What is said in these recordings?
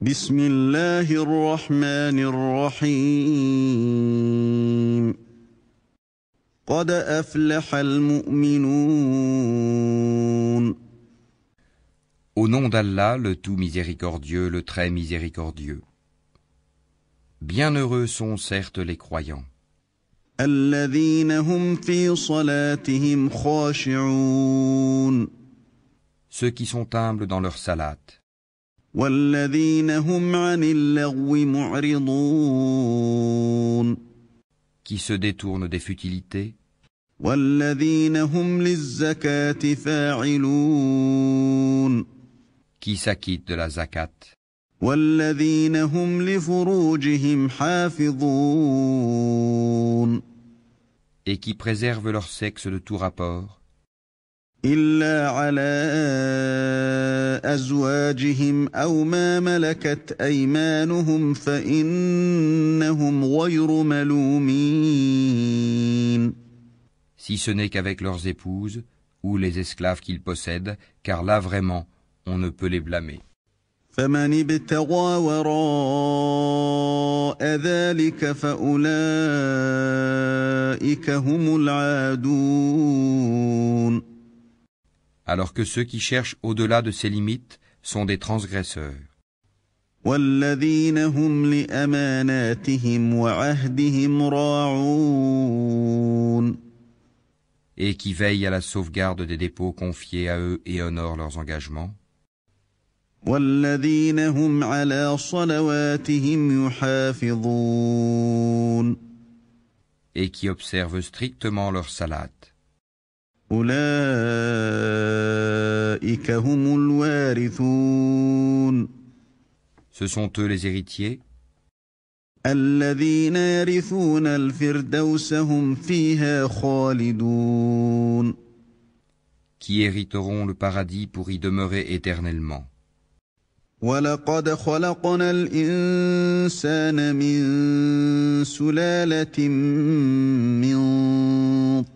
بسم الله الرحمن الرحيم قد أفلح المؤمنون Au nom d'Allah, le tout miséricordieux, le très miséricordieux. Bienheureux sont certes les croyants. الذين هم في صلاتهم خاشعون Ceux qui sont humbles dans leur salate, والذين هم عن اللغو معرضون qui se détournent des futilités, والذين هم للزكاة فاعلون qui s'acquittent de la zakat, والذين هم لفروجهم حافظون et qui préservent leur sexe de tout rapport, إلا على أزواجهم أو ما ملكت أيمانهم فإنهم غير ملومين si ce n'est qu'avec leurs épouses ou les esclaves qu'ils possèdent, car là vraiment, on ne peut les blâmer. فمن ابتغى وراء ذلك فأولئك هم العادون Alors que ceux qui cherchent au-delà de ces limites sont des transgresseurs, والذين هم لأماناتهم وعهدهم راعون et qui veillent à la sauvegarde des dépôts confiés à eux et honorent leurs engagements, والذين هم على صلواتهم يحافظون et qui observent strictement leur salat. أولئك هم الوارثون Ce sont eux les héritiers, الذين يرثون الفردوس هم فيها خالدون qui hériteront le paradis pour y demeurer éternellement. ولقد خلقنا الإنسان من سلالة من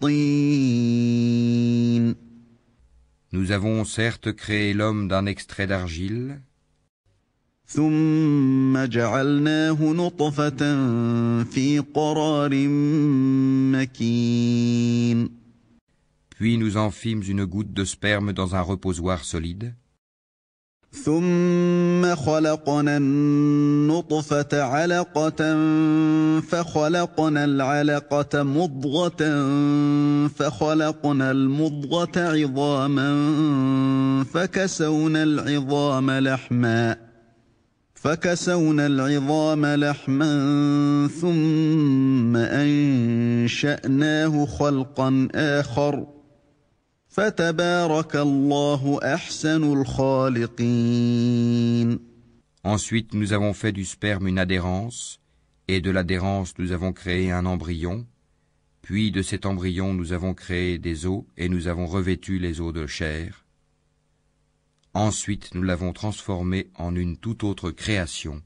طين Nous avons certes créé l'homme d'un extrait d'argile, ثم جعلناه نطفة في قرار مكين puis nous en fîmes une goutte de sperme dans un reposoir solide, ثم خلقنا النطفة علقة فخلقنا العلقة مضغة فخلقنا المضغة عظاما فكسونا العظام لحما ثم أنشأناه خلقا آخر فتبارك الله أحسن الخالقين. Ensuite nous avons fait du sperme une adhérence, et de l'adhérence nous avons créé un embryon, puis de cet embryon nous avons créé des os et nous avons revêtu les os de chair. Ensuite nous l'avons transformé en une toute autre création.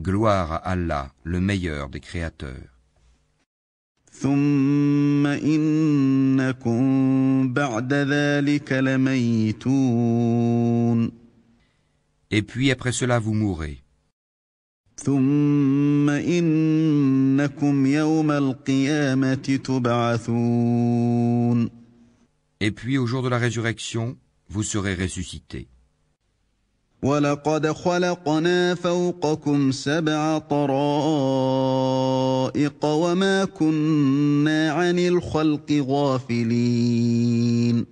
Gloire à Allah, le meilleur des créateurs. ثم إنكم بعد ذلك لميتون Et puis après cela vous mourrez. ثم إنكم يوم القيامة تبعثون Et puis au jour de la résurrection, vous serez ressuscités. ولقد خلقنا فوقكم 7 طرائق وما كنا عن الخلق غافلين.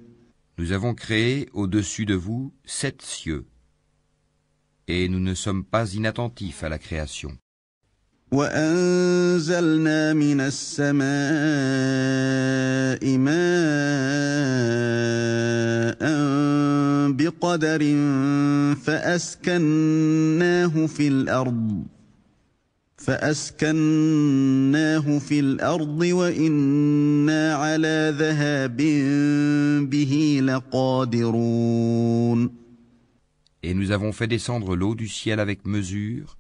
Nous avons créé au-dessus de vous 7 cieux, et nous ne sommes pas inattentifs à la création. وأنزلنا من السماء ماء بقدر فأسكناه في الأرض وإنا على ذهاب به لقادرون. Et nous avons fait descendre l'eau du ciel avec mesure,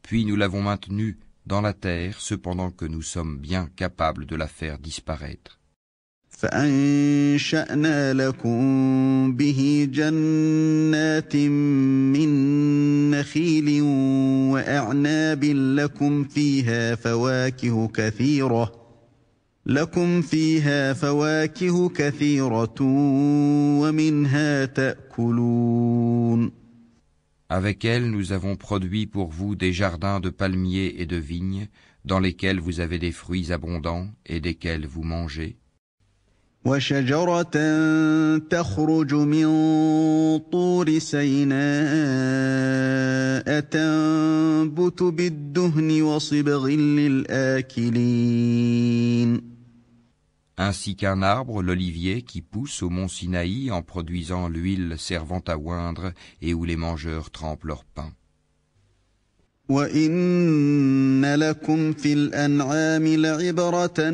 puis nous l'avons maintenue dans la terre, cependant que nous sommes bien capables de la faire disparaître. فأنشأنا لكم به جنات من نخيل وأعناب لكم فيها فواكه كثيرة ومنها تأكلون. Avec elle, nous avons produit pour vous des jardins de palmiers et de vignes, dans lesquels vous avez des fruits abondants et desquels vous mangez. وشجرة تخرج من طور سيناء تنبت بالدهن وصبغ للآكلين. Ainsi qu'un arbre, l'olivier, qui pousse au mont Sinaï en produisant l'huile servant à oindre et où les mangeurs trempent leur pain. وَإِنَّ لَكُمْ فِي الْأَنْعَامِ لَعِبْرَةً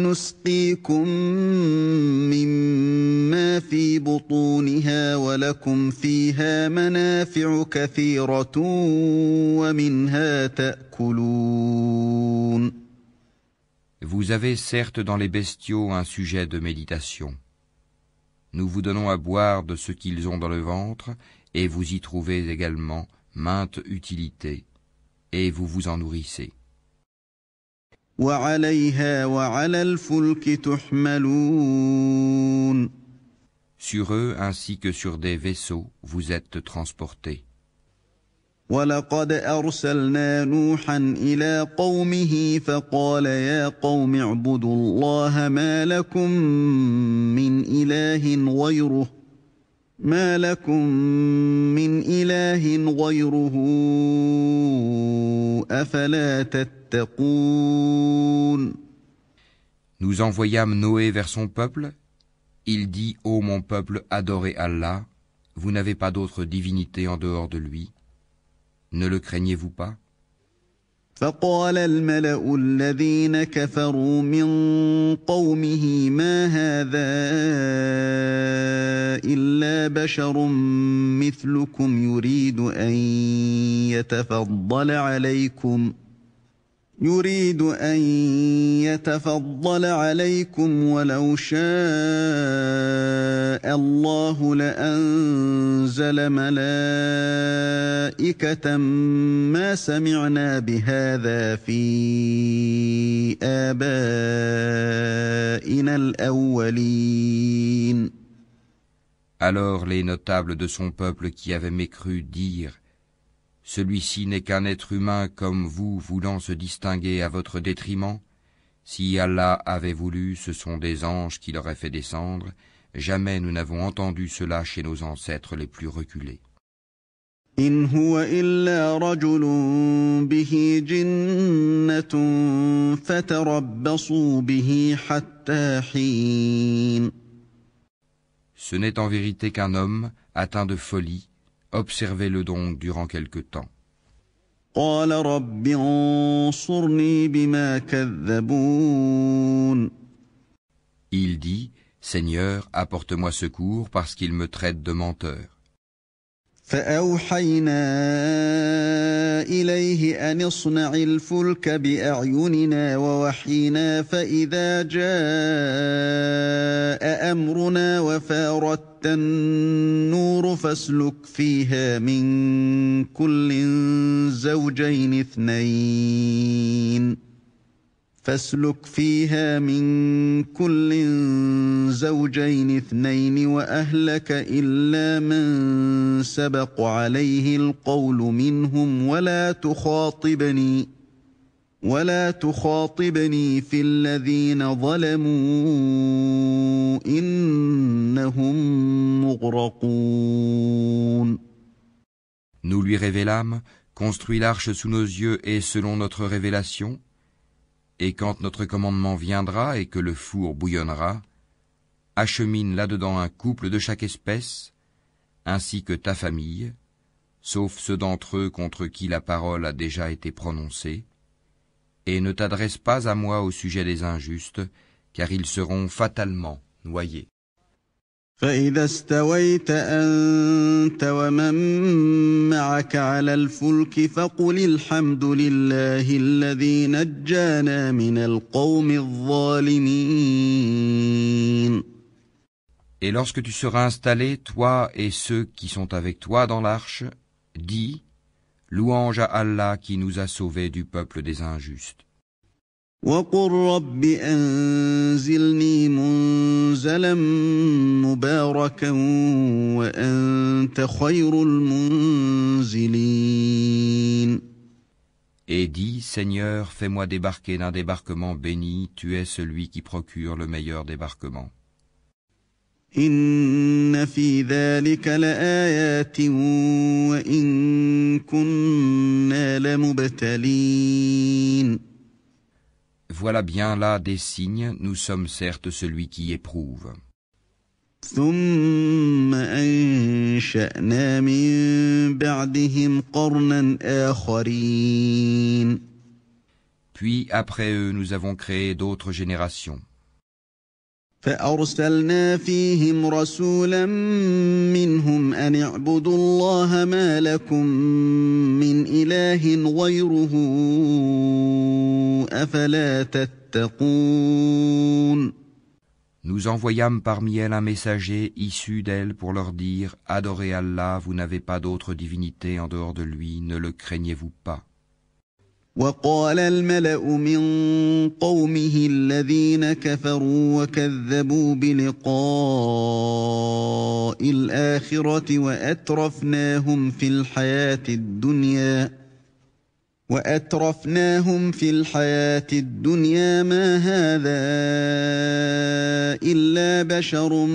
نُسْقِيكُم مِّمَّا فِي بُطُونِهَا وَلَكُمْ فِيهَا مَنَافِعُ كَثِيرَةٌ وَمِنْهَا تَأْكُلُونَ. Vous avez certes dans les bestiaux un sujet de méditation. Nous vous donnons à boire de ce qu'ils ont dans le ventre, et vous y trouvez également maintes utilités, et vous vous en nourrissez. وَعَلَيْهَا وَعَلَى الْفُلْكِ تُحْمَلُونَ. Sur eux ainsi que sur des vaisseaux, vous êtes transportés. وَلَقَدْ أَرْسَلْنَا نُوحًا إِلَىٰ قَوْمِهِ فَقَالَ يَا قَوْمِ اعْبُدُوا اللَّهَ مَا لَكُم مِّنْ إِلَٰهٍ غَيْرُهُ أَفَلَا تَتَّقُونَ. Nous envoyâmes Noé vers son peuple. Il dit, ô mon peuple, adorez Allah, vous n'avez pas d'autre divinité en dehors de lui. Ne le craignez-vous pas? فقال الملأ الذين كفروا من قومه ما هذا إلا بشر مثلكم يريد أن يتفضل عليكم ولو شاء الله لأنزل ملائكة ما سمعنا بهذا في آبائنا الأولين. Alors les notables de son peuple qui avaient mécru dirent: Celui-ci n'est qu'un être humain comme vous, voulant se distinguer à votre détriment. Si Allah avait voulu, ce sont des anges qui l'auraient fait descendre. Jamais nous n'avons entendu cela chez nos ancêtres les plus reculés. إن هو إلا رجل به جنة فتربصوا به حتى حين. Ce n'est en vérité qu'un homme atteint de folie. Observez-le donc durant quelque temps. قال رب انصرني بما كذبون. Il dit: Seigneur, apporte-moi secours parce qu'ils me traitent de menteur. فأوحينا إليه أن اصنع الفلك بأعيننا ووحينا فإذا جاء أمرنا وفارت النور فاسلك فيها من كل زوجين اثنين وأهلك إلا من سبق عليه القول منهم ولا تخاطبني في الذين ظلموا إنهم مغرقون. Nous lui révélâmes: Construis l'arche sous nos yeux et selon notre révélation. Et quand notre commandement viendra et que le four bouillonnera, achemine là-dedans un couple de chaque espèce, ainsi que ta famille, sauf ceux d'entre eux contre qui la parole a déjà été prononcée, et ne t'adresse pas à moi au sujet des injustes, car ils seront fatalement noyés. فإذا استويت أنت ومن معك على الفلك فقل الحمد لله الذي نجانا من القوم الظالمين. Et lorsque tu seras installé, toi et ceux qui sont avec toi dans l'arche, dis: Louange à Allah qui nous a sauvés du peuple des injustes. وقل رب أنزلني منزلا مباركا وأنت خير المنزلين. Et dis, Seigneur, fais-moi débarquer d'un débarquement béni, tu es celui qui procure le meilleur débarquement. إن في ذلك لآيات وإن كنا لمبتلين. Voilà bien là des signes, nous sommes certes celui qui éprouve. ثم أنشأنا من بعدهم قرنا آخرين. Puis après eux, nous avons créé d'autres générations. فأرسلنا فيهم رسولا منهم أن اعبدوا الله ما لكم من إله غيره أفلا تتقون. Nous envoyâmes parmi elles un messager issu d'elles pour leur dire « Adorez Allah, vous n'avez pas d'autre divinité en dehors de lui, ne le craignez-vous pas ». وقال الملأ من قومه الذين كفروا وكذبوا بلقاء الآخرة وأترفناهم في الحياة الدنيا ما هذا إلا بشر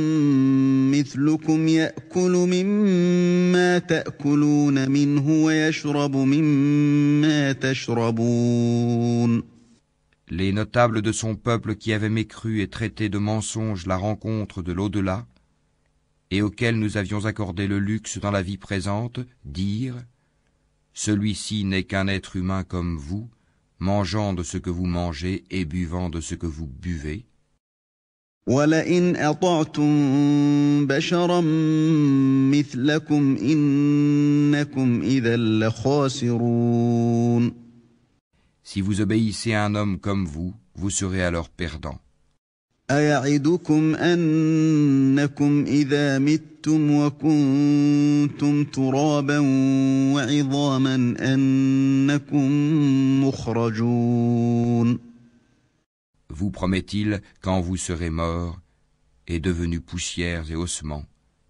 مثلكم يأكل مما تأكلون منه ويشرب مما تشربون. Les notables de son peuple qui avaient mécru et traité de mensonge la rencontre de l'au-delà, et auxquels nous avions accordé le luxe dans la vie présente, dirent « Celui-ci n'est qu'un être humain comme vous, mangeant de ce que vous mangez et buvant de ce que vous buvez. » وَلَئِنْ أَطَعْتُمْ بَشَرًا مِثْلَكُمْ إِنَّكُمْ إِذًا لَخَاسِرُونَ. Si vous obéissez à un homme comme vous, vous serez alors perdant. أَيَعِدُكُمْ أَنَّكُمْ إِذَا مِتُّمْ وَكُنْتُمْ تُرَابًا وَعِظَامًا أَنَّكُمْ مُخْرَجُونَ. Vous promet-il, quand vous serez morts et devenus poussières et ossements,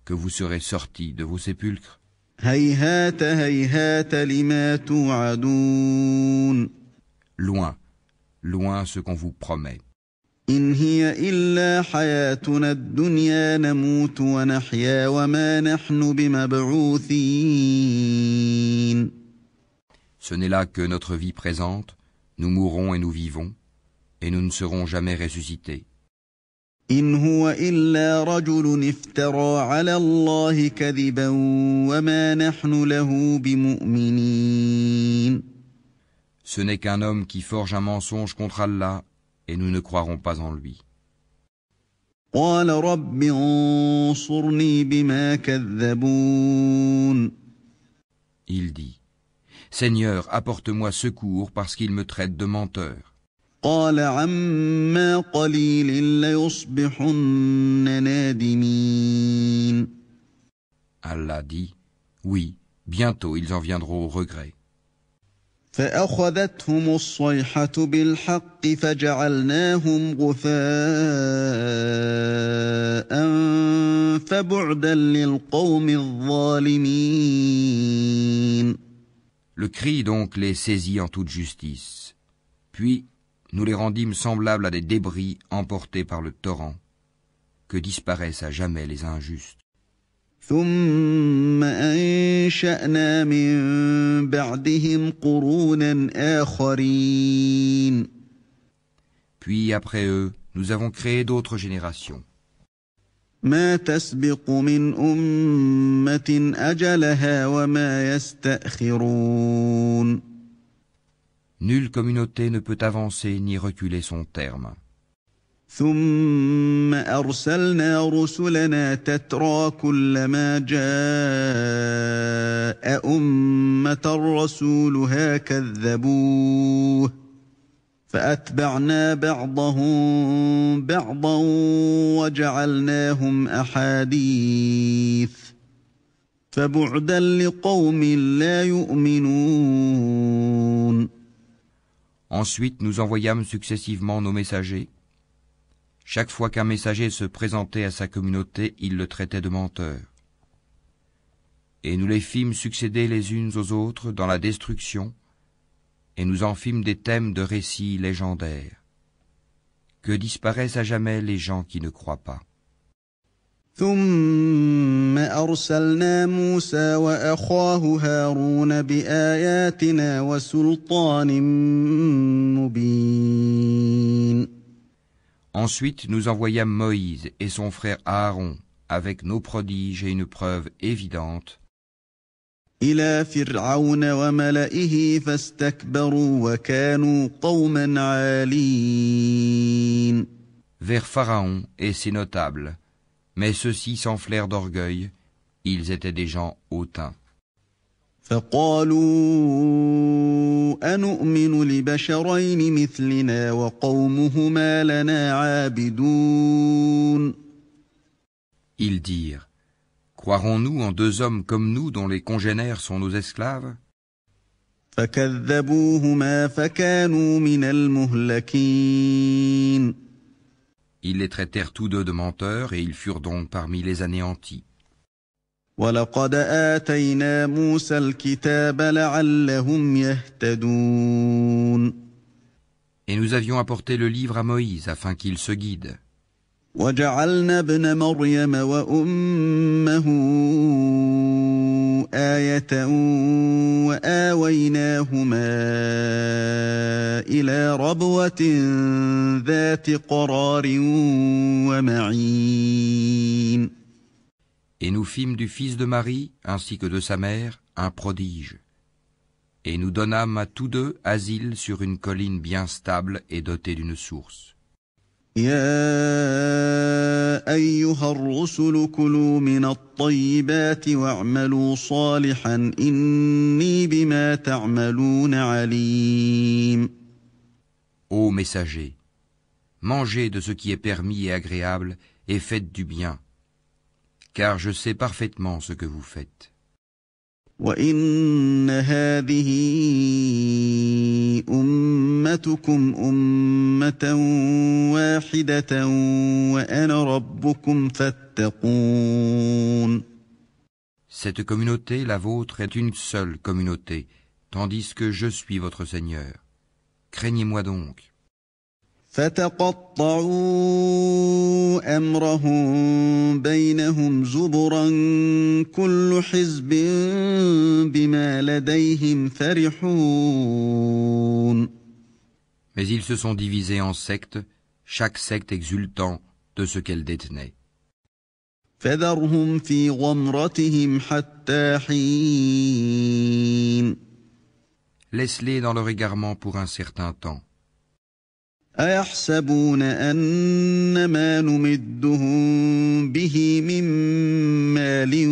que vous serez sortis de vos sépulcres? هَيْهَاتَ هَيْهَاتَ لِمَا تُوعَدُونَ. Loin, loin ce qu'on vous promet. إِنْ هِيَ إِلَّا حَيَاتُنَا الدُّنْيَا نَمُوتُ وَنَحْيَا وَمَا نَحْنُ بِمَبْعُوثِينَ. Ce n'est là que notre vie présente, nous mourrons et nous vivons, et nous ne serons jamais ressuscités. إِنْ هُوَ إِلَّا رَجُلٌ افْتَرَى عَلَى اللَّهِ كَذِبًا وَمَا نَحْنُ لَهُ بِمُؤْمِنِينَ. Ce n'est qu'un homme qui forge un mensonge contre Allah, et nous ne croirons pas en lui. قَالَ رَبِّ انصُرْنِي بِمَا كَذَّبُونِ. Il dit, Seigneur, apporte-moi secours parce qu'ils me traitent de menteur. قَالَ عَمَّا قَلِيلٍ لَيُصْبِحُنَّ نَادِمِينَ. Allah dit, oui, bientôt ils en viendront au regret. فأخذتهم الصيحة بالحق فجعلناهم غثاء فبعدا للقوم الظالمين. Le cri donc les saisit en toute justice. Puis nous les rendîmes semblables à des débris emportés par le torrent, que disparaissent à jamais les injustes. ثم أنشأنا من بعدهم قرونا آخرين. Puis après eux, nous avons créé d'autres générations. ما تسبق من أمة أجلها وما يستأخرون. Nulle communauté ne peut avancer ni reculer son terme. ثم أرسلنا رسلنا تترى كلما جاء أمة رسولها كذبوه فأتبعنا بعضهم بعضا وجعلناهم أحاديث فبعدا لقوم لا يؤمنون. Ensuite, nous envoyâmes successivement nos messagers. Chaque fois qu'un messager se présentait à sa communauté, il le traitait de menteur. Et nous les fîmes succéder les unes aux autres dans la destruction, et nous en fîmes des thèmes de récits légendaires. Que disparaissent à jamais les gens qui ne croient pas. ثم أرسلنا موسى وأخاه هارون بآياتنا وسلطان مبين. Ensuite, nous envoyâmes Moïse et son frère Aaron avec nos prodiges et une preuve évidente إلى فرعون وملئه فاستكبروا وكانوا قوما عالين. vers Pharaon et ses notables. Mais ceux-ci s'enflèrent d'orgueil, ils étaient des gens hautains. فقالوا أنؤمن لبشرين مثلنا وقومهما لنا عابدون. Ils dirent, croirons-nous en deux hommes comme nous dont les congénères sont nos esclaves? فكذبوهما فكانوا من المهلكين. Ils les traitèrent tous deux de menteurs et ils furent donc parmi les anéantis. وَلَقَدْ آتَيْنَا مُوسَى الْكِتَابَ لَعَلَّهُمْ يَهْتَدُونَ. Et nous avions apporté le livre à Moïse afin qu'il se guide. وَجَعَلْنَا ابْنَ مَرْيَمَ وَأُمَّهُ آيَةً وَآوَيْنَاهُمَا إِلَى رَبْوَةٍ ذَاتِ قَرَارٍ وَمَعِينٍ. Et nous fîmes du fils de Marie, ainsi que de sa mère, un prodige. Et nous donnâmes à tous deux asile sur une colline bien stable et dotée d'une source. يا أيها الرسل كلوا من الطيبات واعملوا صالحا إني بما تعملون عليم. Ô messagers, mangez de ce qui est permis et agréable et faites du bien, car je sais parfaitement ce que vous faites. وإن هذه أمتكم أمة واحدة وأنا ربكم فاتقون. Cette communauté, la vôtre, est une seule communauté, tandis que je suis votre Seigneur. Craignez-moi donc. فتقطعوا أمرهم بينهم زبرا كل حزب بما لديهم فرحون. Mais ils se sont divisés en sectes, chaque secte exultant de ce qu'elle détenait. فذرهم في غمرتهم حتى حين. Laisse-les dans leur égarement pour un certain temps. أيحسبون أن ما نمدهم به من مال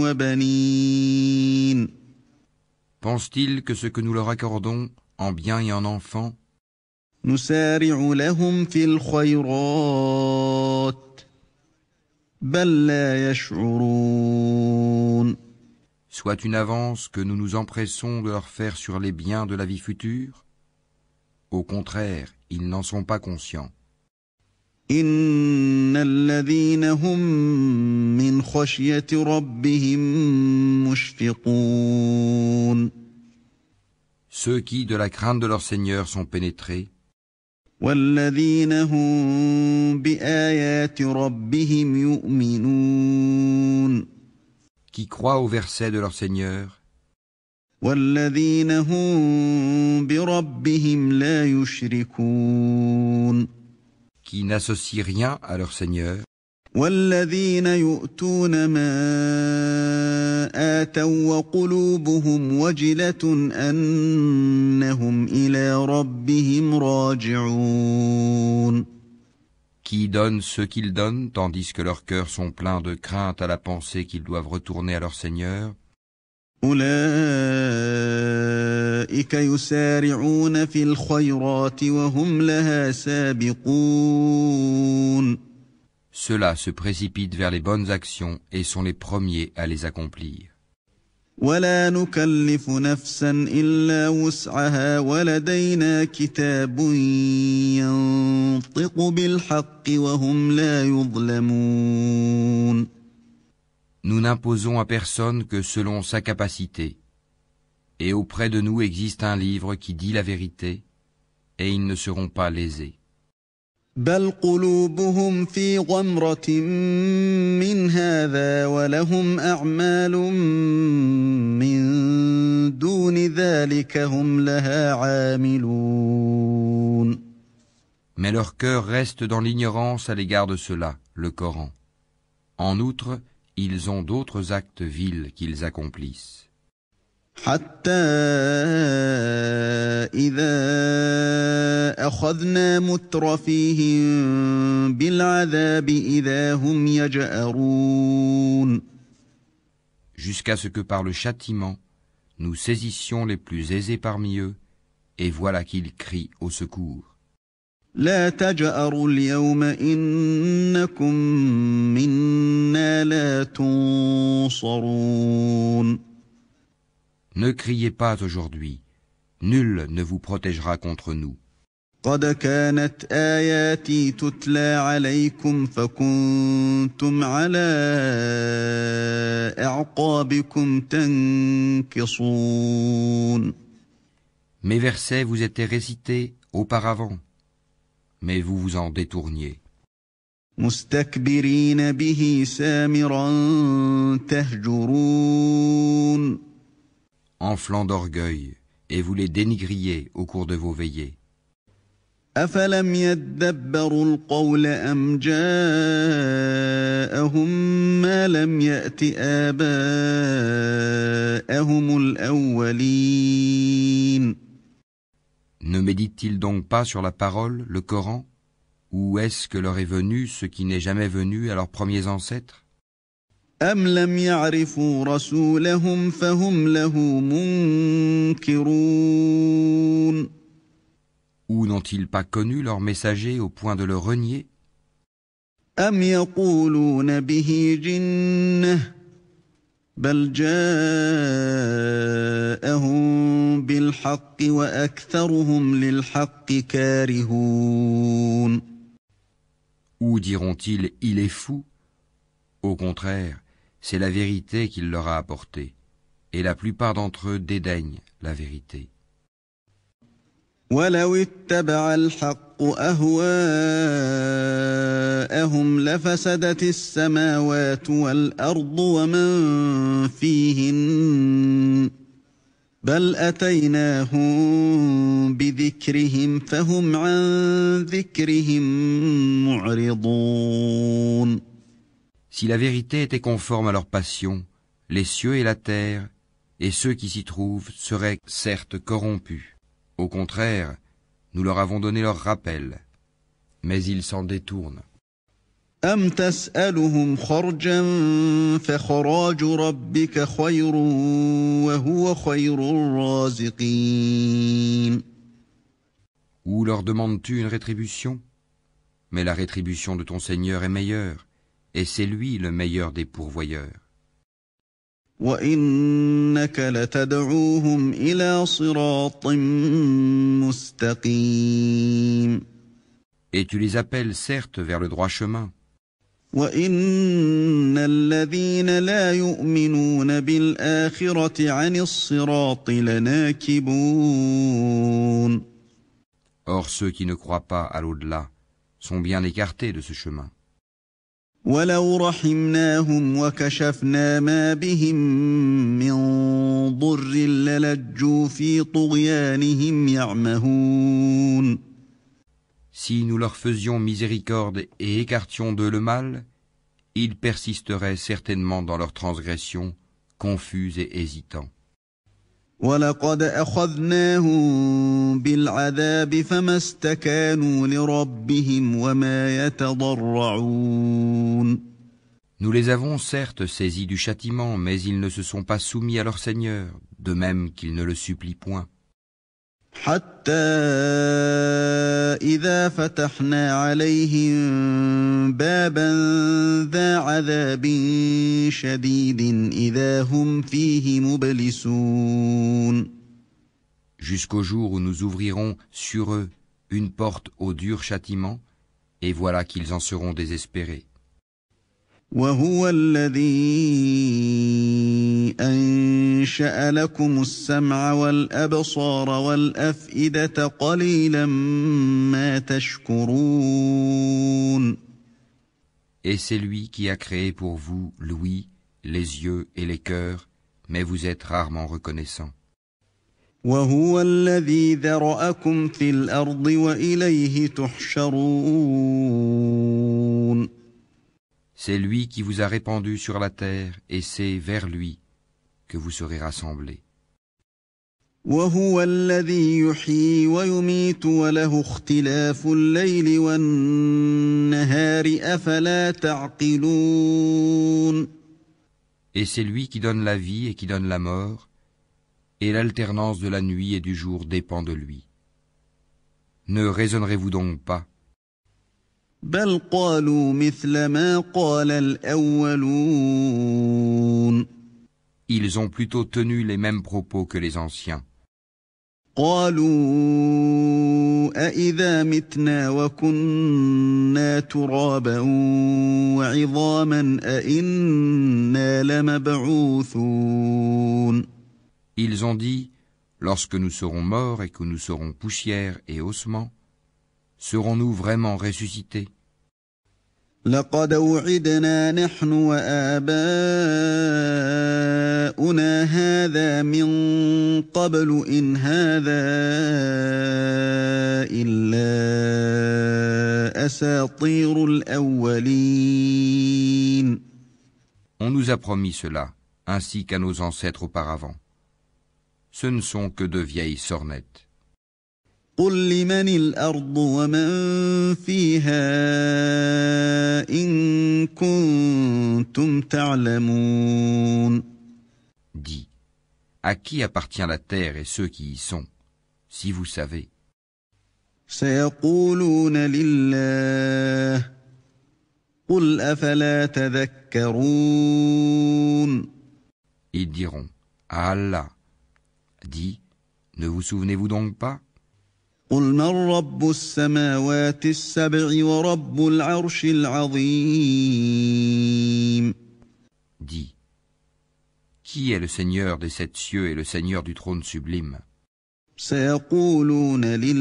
وبنين. Pense-t-il que ce que nous leur accordons en biens et en enfants, نسارع لهم في الخيرات بل لا يشعرون. soit une avance que nous nous empressons de leur faire sur les biens de la vie future? Au contraire, ils n'en sont pas conscients. إن الذين هم من خشية ربهم مشفقون. Ceux qui, de la crainte de leur Seigneur, sont pénétrés, والذين هم بآيات ربهم يؤمنون. qui croient au verset de leur Seigneur, والذين هم بربهم لا يشركون. qui n'associent rien à leur Seigneur, والذين يؤتون ما آتوا وقلوبهم وجلة أنهم إلى ربهم راجعون. qui donnent ce qu'ils donnent, tandis que leurs cœurs sont pleins de crainte à la pensée qu'ils doivent retourner à leur Seigneur. أولئك يسارعون في الخيرات وهم لها سابقون. ceux-là se précipitent vers les bonnes actions et sont les premiers à les accomplir. ولا نكلف نفسا إلا وسعها ولدينا كتاب ينطق بالحق وهم لا يظلمون. Nous n'imposons à personne que selon sa capacité, et auprès de nous existe un livre qui dit la vérité, et ils ne seront pas lésés. بل قلوبهم في غمرة من هذا ولهم أعمال من دون ذلك هم لها عاملون. Mais leur cœur reste dans l'ignorance à l'égard de cela, le Coran. En outre, ils ont d'autres actes vils qu'ils accomplissent. حتى إذا أخذنا مترفيهم بالعذاب إذا هم يجأرون. Jusqu'à ce que par le châtiment, nous saisissions les plus aisés parmi eux, et voilà qu'ils crient au secours. لا تجأروا اليوم إنكم منا لا تنصرون. Ne criez pas aujourd'hui, nul ne vous protégera contre nous. قد كانت آياتي تتلى عليكم فكنتم على أعقابكم تنكصون. Mes versets vous étaient récités auparavant, mais vous vous en détourniez. مستكبرين به سامرا تهجرون. Enflants d'orgueil, et vous les dénigriez au cours de vos veillées. أفلم يدبروا القول أم جاءهم ما لم يأت آباءهم الأولين. Ne médite-t-il donc pas sur la parole, le Coran, ou est-ce que leur est venu ce qui n'est jamais venu à leurs premiers ancêtres? أم لم يعرفوا رسولهم فهم له منكرون. Ou n'ont-ils pas connu leur messager au point de le renier? أم يقولون به جنة بل جاءهم بالحق وأكثرهم للحق كارهون. Ou diront-ils « il est fou » ? Au contraire, c'est la vérité qu'il leur a apportée, et la plupart d'entre eux dédaignent la vérité. ولو اتبع الحق أهواءهم لفسدت السماوات والأرض ومن فيهن بل أتيناهم بذكرهم فهم عن ذكرهم معرضون. Si la vérité était conforme à leur passion, les cieux et la terre, et ceux qui s'y trouvent, seraient certes corrompus. Au contraire, nous leur avons donné leur rappel, mais ils s'en détournent. أم تسألهم خرجا فخراج ربك خير وهو خير الرازقين. Ou leur demandes-tu une rétribution? Mais la rétribution de ton Seigneur est meilleure, et c'est lui le meilleur des pourvoyeurs. وإنك لتدعوهم إلى صراط مستقيم. Et tu les appelles certes vers le droit chemin. وإن الذين لا يؤمنون بالآخرة عن الصراط لناكبون. Or ceux qui ne croient pas à l'au-delà sont bien écartés de ce chemin. ولو رحمناهم وكشفنا ما بهم من ضر للجوا في طغيانهم يعمهون. Si nous leur faisions miséricorde et écartions d'eux le mal, ils persisteraient certainement dans leur transgression, confus et hésitants. ولقد أخذناهم بالعذاب فما استكانوا لربهم وما يتضرعون. Nous les avons certes saisis du châtiment, mais ils ne se sont pas soumis à leur Seigneur, de même qu'ils ne le supplient point. حتى إذا فتحنا عليهم بابا ذا عذاب شديد إذا هم فيه مبلسون. Jusqu'au jour où nous ouvrirons sur eux une porte au dur châtiment, et voilà qu'ils en seront désespérés. وهو الذي أنشأ لكم السمع والأبصار والأفئدة قليلا ما تشكرون. Et c'est lui qui a créé pour vous l'ouïe, les yeux et les cœurs, mais vous êtes rarement reconnaissants. وهو الذي ذرأكم في الأرض وإليه تحشرون. C'est lui qui vous a répandu sur la terre, et c'est vers lui que vous serez rassemblés. وهو الذي يحيي ويميت وله اختلاف الليل والنهار أفلا تعقلون. Et c'est lui qui donne la vie et qui donne la mort, et l'alternance de la nuit et du jour dépend de lui. Ne raisonnerez-vous donc pas? بل قالوا مثل ما قال الأولون. Ils ont plutôt tenu les mêmes propos que les anciens. قالوا أإذا متنا وكنا ترابا وعظاما أإنا لمبعوثون. Ils ont dit, lorsque nous serons morts et que nous serons poussière et ossements, serons-nous vraiment ressuscités? لقد وعدنا نحن وآباؤنا هذا من قبل إن هذا إلا أساطير الأولين. On nous a promis cela, ainsi qu'à nos ancêtres auparavant. Ce ne sont que de vieilles sornettes. قل لمن الأرض ومن فيها إن كنتم تعلمون. Dis, à qui appartient la terre et ceux qui y sont, si vous savez? سيقولون لله قل أفلا تذكرون. Ils diront, à Allah. Dis, ne vous souvenez-vous donc pas? قل من رب السماوات السبع ورب العرش العظيم. Dis, qui est le Seigneur des 7 cieux et le Seigneur du trône sublime? سيقولون لله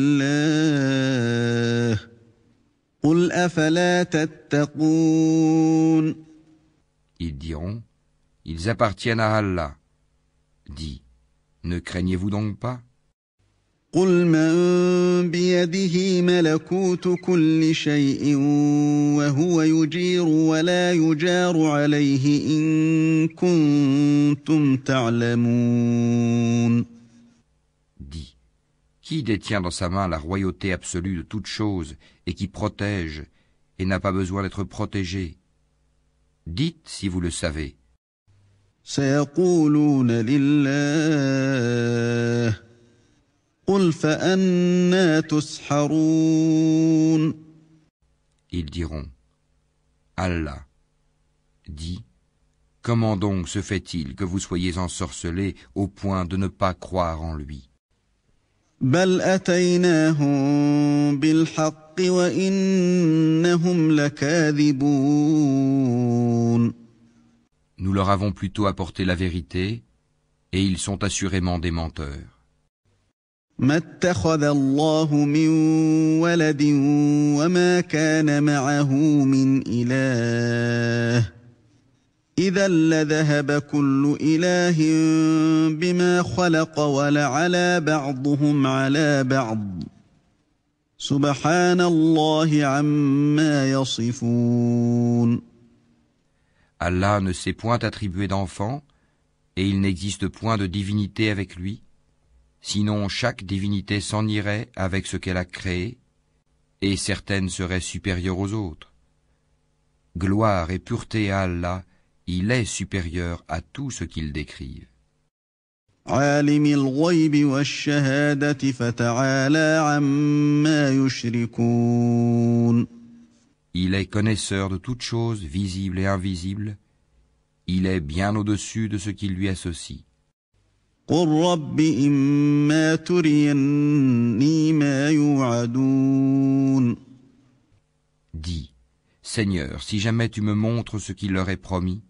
قل أفلا تتقون. Ils diront, ils appartiennent à Allah. Dis, ne craignez-vous donc pas? قل من بيده ملكوت كل شيء وهو يجير ولا يجار عليه إن كنتم تعلمون. Dis, qui détient dans sa main la royauté absolue de toutes choses et qui protège et n'a pas besoin d'être protégé? Dites si vous le savez. سيقولون لله قل فأنا تسحرون. Ils diront, Allah. Dis, comment donc se fait-il que vous soyez ensorcelés au point de ne pas croire en lui? بل أتيناهم بالحق وإنهم لكاذبون. Nous leur avons plutôt apporté la vérité, et ils sont assurément des menteurs. ما اتخذ الله من ولد وما كان معه من إله إذا لذهب كل إله بما خلق ولعلى بعضهم على بعض سبحان الله عما يصفون. Allah ne s'est point attribué d'enfant, et il n'existe point de divinité avec lui, sinon chaque divinité s'en irait avec ce qu'elle a créé, et certaines seraient supérieures aux autres. Gloire et pureté à Allah, il est supérieur à tout ce qu'ils décrivent. عالم الغيب والشهادة فتعالى عما يشركون. Il est connaisseur de toutes choses, visibles et invisibles. Il est bien au-dessus de ce qui lui associe. قل رب إما تريني ما يوعدون. Dis, Seigneur, si jamais tu me montres ce qu'il leur est promis,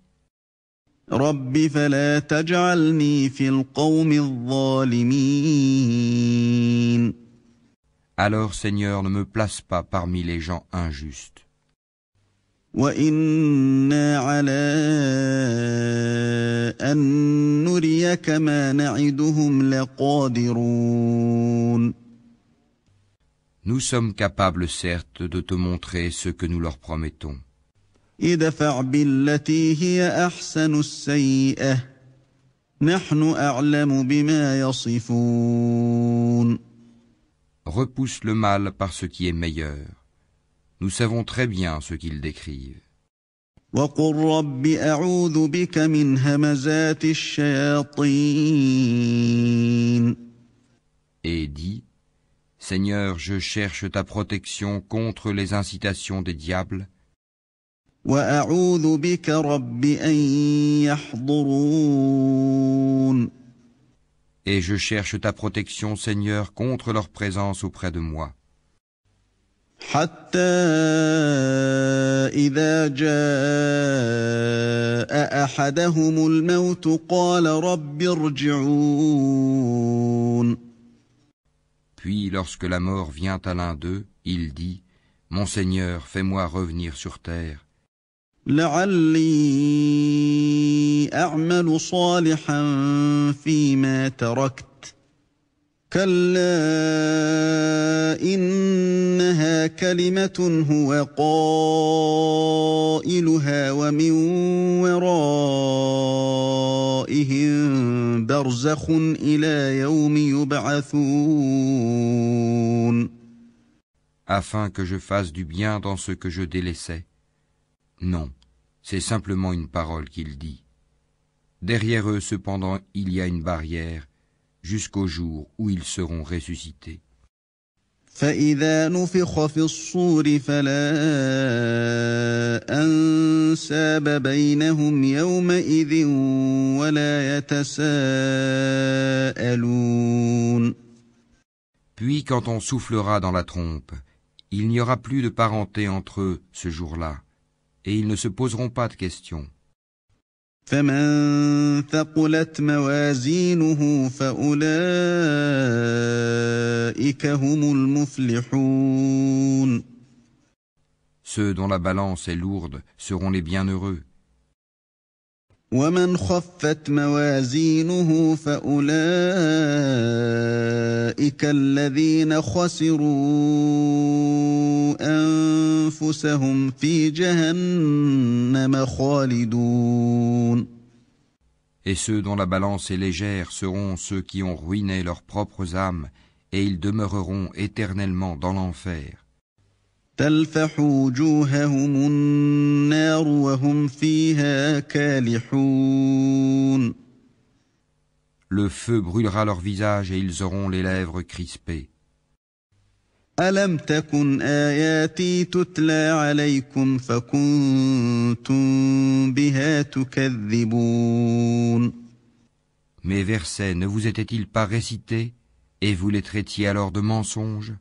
رب فلا تجعلني في القوم الظالمين. alors Seigneur, ne me place pas parmi les gens injustes. وإنا على أن نريك ما نعدهم لقادرون. Nous sommes capables, certes, de te montrer ce que nous leur promettons. ادفع بالتي هي أحسن السيئة نحن أعلم بما يصفون. Repousse le mal par ce qui est meilleur. Nous savons très bien ce qu'ils décrivent. وقل رب أعوذ بك من همزات الشياطين. Et dis, Seigneur, je cherche ta protection contre les incitations des diables, وأعوذ بك رب أن يحضرون. et je cherche ta protection, Seigneur, contre leur présence auprès de moi. حتى إذا جاء أحدهم الموت قال رب ارجعون. Puis, lorsque la mort vient à l'un d'eux, il dit, Mon Seigneur, fais-moi revenir sur terre, لعلي أعمل صالحا فيما تركت كلا إنها كلمة هو قائلها ومن ورائهم برزخ إلى يوم يبعثون. afin que je fasse du bien dans ce que je délaissais. Non, c'est simplement une parole qu'il dit. Derrière eux, cependant, il y a une barrière, jusqu'au jour où ils seront ressuscités. فإذا نفخ في الصور فلا أنساب بينهم يومئذ ولا يتساءلون. Puis, quand on soufflera dans la trompe, il n'y aura plus de parenté entre eux ce jour-là, et ils ne se poseront pas de questions. فمن ثقلت موازينه فأولئك هم المفلحون. Ceux dont la balance est lourde seront les bienheureux. ومن خفت موازينه فأولئك الذين خسروا أنفسهم في جهنم خالدون. Et ceux dont la balance est légère seront ceux qui ont ruiné leurs propres âmes, et ils demeureront éternellement dans l'enfer. تلفح وجوههم النار وهم فيها كالحون. Le feu brûlera leur visage et ils auront les lèvres crispées. ألم تكن آياتي تتلى عليكم فكنتم بها تكذبون. Mes versets ne vous étaient-ils pas récités, et vous les traitiez alors de mensonges?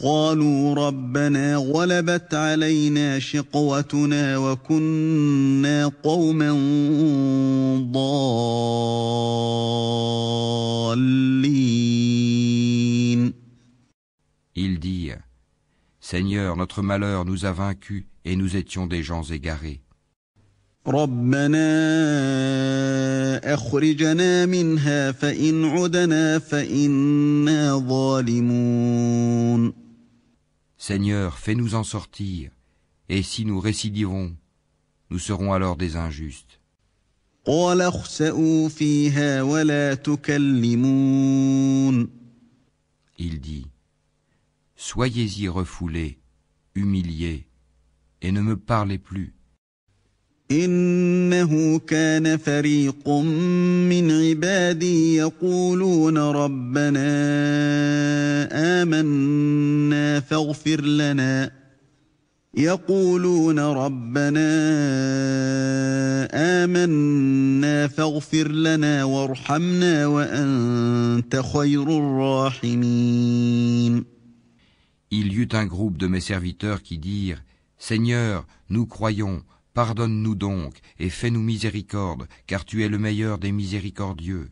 قالوا ربنا غلبت علينا شقوتنا وكنا قوما ضالين. Ils dirent, Seigneur, notre malheur nous a vaincus et nous étions des gens égarés. ربنا أخرجنا منها فإن عدنا فإنا ظالمون. Seigneur, fais-nous en sortir, et si nous récidivons, nous serons alors des injustes. قال اخسئوا فيها ولا تكلمون. Il dit, Soyez-y refoulés, humiliés, et ne me parlez plus. إنه كان فريق من عبادي يقولون ربنا آمنا فاغفر لنا وارحمنا وأنت خير الراحمين. Il y eut un groupe de mes serviteurs qui dirent « Seigneur, nous croyons, pardonne-nous donc et fais-nous miséricorde, car tu es le meilleur des miséricordieux. »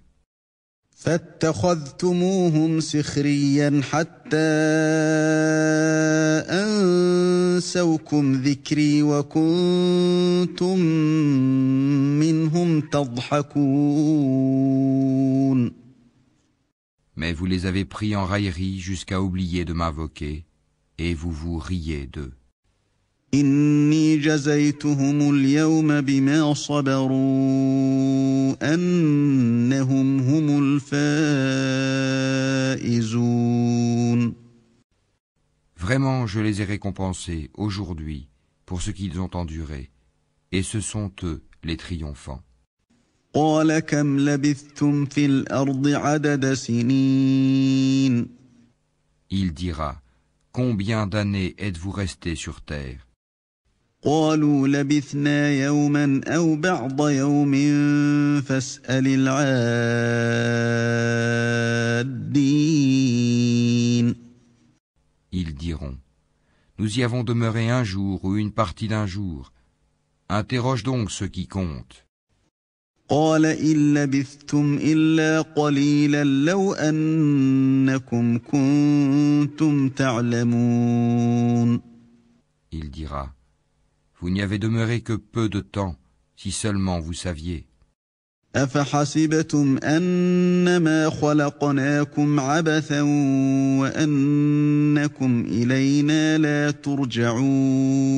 فاتخذتموهم سخريا حتى أنسوكم ذكري وكنتم منهم تضحكون. Mais vous les avez pris en raillerie jusqu'à oublier de m'invoquer, et vous vous riez d'eux. إني جزيتهم اليوم بما صبروا أنهم هم الفائزون. Vraiment, je les ai récompensés aujourd'hui pour ce qu'ils ont enduré, et ce sont eux les triomphants. قال كم لبثتم في الأرض عدد سنين. Il dira, combien d'années êtes-vous restés sur terre? قالوا لبثنا يوما أو بعض يوم فاسأل العادين. Ils diront, nous y avons demeuré un jour ou une partie d'un jour. Interroge donc ceux qui comptent. قال إن لبثتم إلا قليلا لو أنكم كنتم تعلمون. Il dira, vous n'y avez demeuré que peu de temps, si seulement vous saviez. أفحسبتم أنما خلقناكم عبثا وأنكم إلينا لا ترجعون.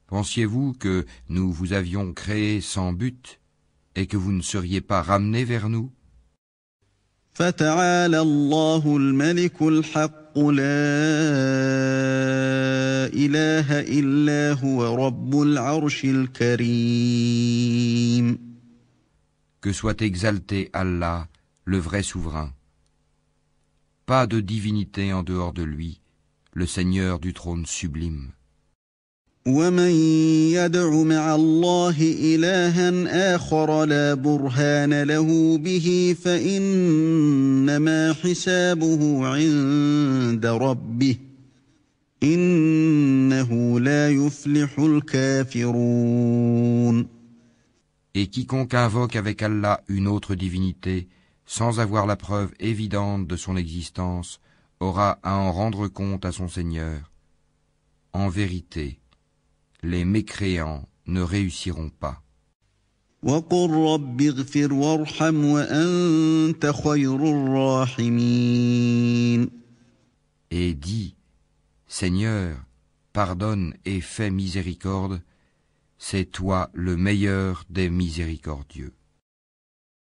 Pensiez-vous que nous vous avions créé sans but et que vous ne seriez pas ramenés vers nous? فتعالى الله الملك الحق لا إله إلا هو رب العرش الكريم. Que soit exalté Allah, le vrai souverain. Pas de divinité en dehors de lui, le Seigneur du trône sublime. ومن يدع مع الله إلها آخر لا برهان له به فإنما حسابه عند ربه إنه لا يفلح الكافرون. Et quiconque invoque avec Allah une autre divinité, sans avoir la preuve évidente de son existence, aura à en rendre compte à son Seigneur. En vérité, les mécréants ne réussiront pas. وقل رب اغفر وارحم وأنت خير الراحمين. Et dis, Seigneur, pardonne et fais miséricorde, c'est toi le meilleur des miséricordieux.